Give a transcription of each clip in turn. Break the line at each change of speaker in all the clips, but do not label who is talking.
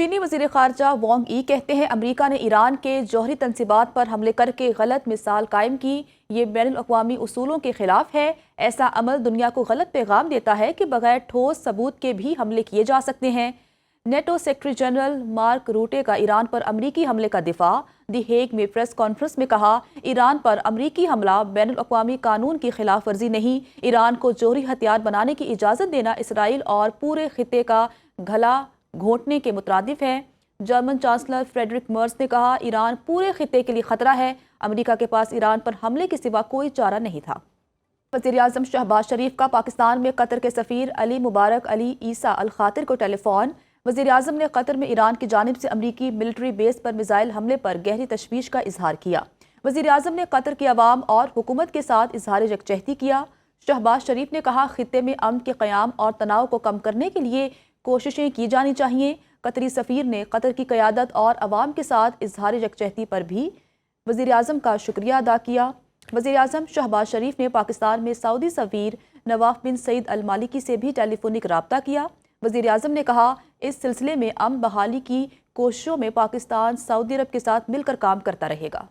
چینی وزیر خارجہ وانگ ای کہتے ہیں امریکہ نے ایران کے جوہری تنصیبات پر حملے کر کے غلط مثال قائم کی۔ یہ بین الاقوامی اصولوں کے خلاف ہے۔ ایسا عمل دنیا کو غلط پیغام دیتا ہے کہ بغیر ٹھوس ثبوت کے بھی حملے کیے جا سکتے ہیں۔ NATO secretary general Mark Rutte کا ایران پر امریکی حملے کا دفاع۔ دی ہیگ میں پریس کانفرنس میں کہا، ایران پر امریکی حملہ بین الاقوامی قانون کی خلاف ورزی نہیں، ایران کو جوہری ہتھیار بنانے کی اجازت دینا اسرائیل اور پورے خطے کا گھلا گھونٹنے کے مترادف ہے۔ جرمن چانسلر فریڈرک مرز نے کہا، ایران پورے خطے کے لیے خطرہ ہے، امریکہ کے پاس ایران پر حملے کے سوا کوئی چارہ نہیں تھا۔ وزیراعظم شہباز شریف کا پاکستان میں قطر کے سفیر علی مبارک علی عیسیٰ الخاطر کو ٹیلی فون۔ وزیراعظم نے قطر میں ایران کی جانب سے امریکی ملٹری بیس پر میزائل حملے پر گہری تشویش کا اظہار کیا۔ وزیراعظم نے قطر کی عوام اور حکومت کے ساتھ اظہار یکجہتی کیا۔ شہباز شریف نے کہا، خطے میں امن کے قیام اور تناؤ کو کم کرنے کے لیے کوششیں کی جانی چاہیے۔ قطری سفیر نے قطر کی قیادت اور عوام کے ساتھ اظہار یکجہتی پر بھی وزیراعظم کا شکریہ ادا کیا۔ وزیراعظم شہباز شریف نے پاکستان میں سعودی سفیر نواف بن سعید المالکی سے بھی ٹیلی فونک رابطہ کیا۔ وزیراعظم نے کہا، اس سلسلے میں امن بحالی کی کوششوں میں پاکستان سعودی عرب کے ساتھ مل کر کام کرتا رہے گا۔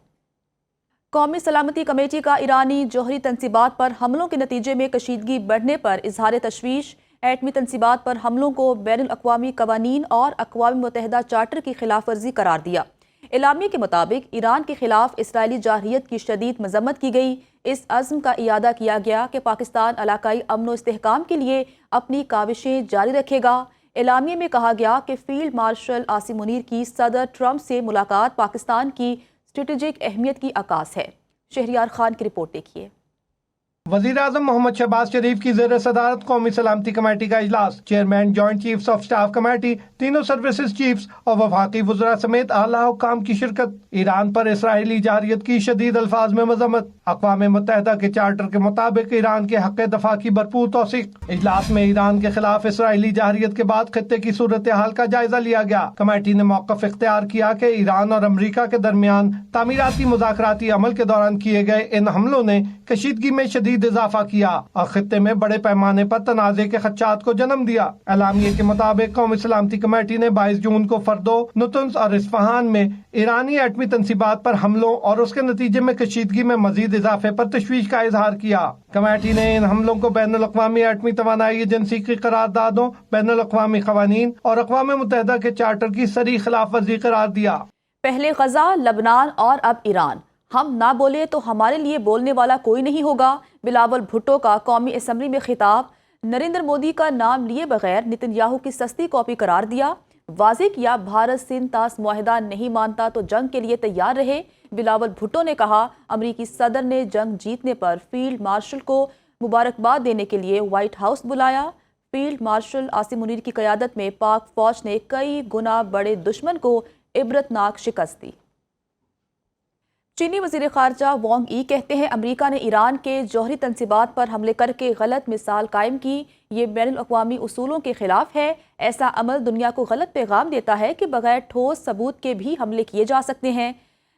قومی سلامتی کمیٹی کا ایرانی جوہری تنصیبات پر حملوں کے نتیجے میں کشیدگی بڑھنے پر اظہار تشویش۔ ایٹمی تنصیبات پر حملوں کو بین الاقوامی قوانین اور اقوام متحدہ چارٹر کی خلاف ورزی قرار دیا۔ اعلامیے کے مطابق ایران کے خلاف اسرائیلی جارحیت کی شدید مذمت کی گئی۔ اس عزم کا اعادہ کیا گیا کہ پاکستان علاقائی امن و استحکام کے لیے اپنی کاوشیں جاری رکھے گا۔ اعلامیے میں کہا گیا کہ فیلڈ مارشل عاصم منیر کی صدر ٹرمپ سے ملاقات پاکستان کی اسٹریٹجک اہمیت کی عکاس ہے۔ شہریار خان کی رپورٹ دیکھیے۔
وزیراعظم محمد شہباز شریف کی زیر صدارت قومی سلامتی کمیٹی کا اجلاس۔ Chairman joint chiefs of staff committee, تینوں سروسز چیفز اور وفاقی وزراء سمیت اعلیٰ حکام کی شرکت۔ ایران پر اسرائیلی جارحیت کی شدید الفاظ میں مذمت۔ اقوام متحدہ کے چارٹر کے مطابق ایران کے حق دفاع کی بھرپور توثیق۔ اجلاس میں ایران کے خلاف اسرائیلی جارحیت کے بعد خطے کی صورتحال کا جائزہ لیا گیا۔ کمیٹی نے موقف اختیار کیا کہ ایران اور امریکہ کے درمیان تعمیراتی مذاکراتی عمل کے دوران کیے گئے ان حملوں نے کشیدگی میں شدید اضافہ کیا اور خطے میں بڑے پیمانے پر تنازع کے خدشات کو جنم دیا۔ اعلامیے کے مطابق قومی سلامتی کمیٹی نے 22 جون کو فردو، نطنز اور اصفہان میں ایرانی ایٹمی تنصیبات پر حملوں اور اس کے نتیجے میں کشیدگی میں مزید اضافے پر تشویش کا اظہار کیا۔ کمیٹی نے ان حملوں کو بین الاقوامی ایٹمی توانائی ایجنسی کی قراردادوں، بین الاقوامی قوانین اور اقوام متحدہ کے چارٹر کی صریح خلاف ورزی قرار دیا۔
پہلے غزہ، لبنان اور اب ایران۔ ہم نہ بولے تو ہمارے لیے بولنے والا کوئی نہیں ہوگا۔ بلاول بھٹو کا قومی اسمبلی میں خطاب۔ نریندر مودی کا نام لیے بغیر نتن یاہو کی سستی کاپی قرار دیا۔ واضح کیا، بھارت سندھ طاس معاہدہ نہیں مانتا تو جنگ کے لیے تیار رہے۔ بلاول بھٹو نے کہا، امریکی صدر نے جنگ جیتنے پر فیلڈ مارشل کو مبارکباد دینے کے لیے وائٹ ہاؤس بلایا۔ فیلڈ مارشل عاصم منیر کی قیادت میں پاک فوج نے کئی گنا بڑے دشمن کو عبرتناک شکست دی۔ چینی وزیر خارجہ وانگ ای کہتے ہیں امریکہ نے ایران کے جوہری تنصیبات پر حملے کر کے غلط مثال قائم کی۔ یہ بین الاقوامی اصولوں کے خلاف ہے۔ ایسا عمل دنیا کو غلط پیغام دیتا ہے کہ بغیر ٹھوس ثبوت کے بھی حملے کیے جا سکتے ہیں۔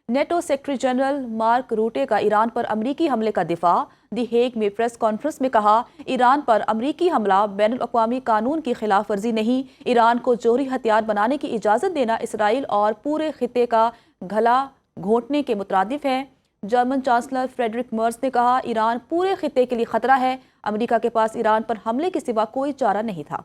NATO secretary general Mark Rutte کا ایران پر امریکی حملے کا دفاع۔ دی ہیگ میں پریس کانفرنس میں کہا، ایران پر امریکی حملہ بین الاقوامی قانون کی خلاف ورزی نہیں، ایران کو جوہری ہتھیار بنانے کی اجازت دینا اسرائیل اور پورے خطے کا گھلا گھونٹنے کے مترادف ہے۔ جرمن چانسلر فریڈرک مرز نے کہا، ایران پورے خطے کے لیے خطرہ ہے، امریکہ کے پاس ایران پر حملے کے سوا کوئی چارہ نہیں تھا۔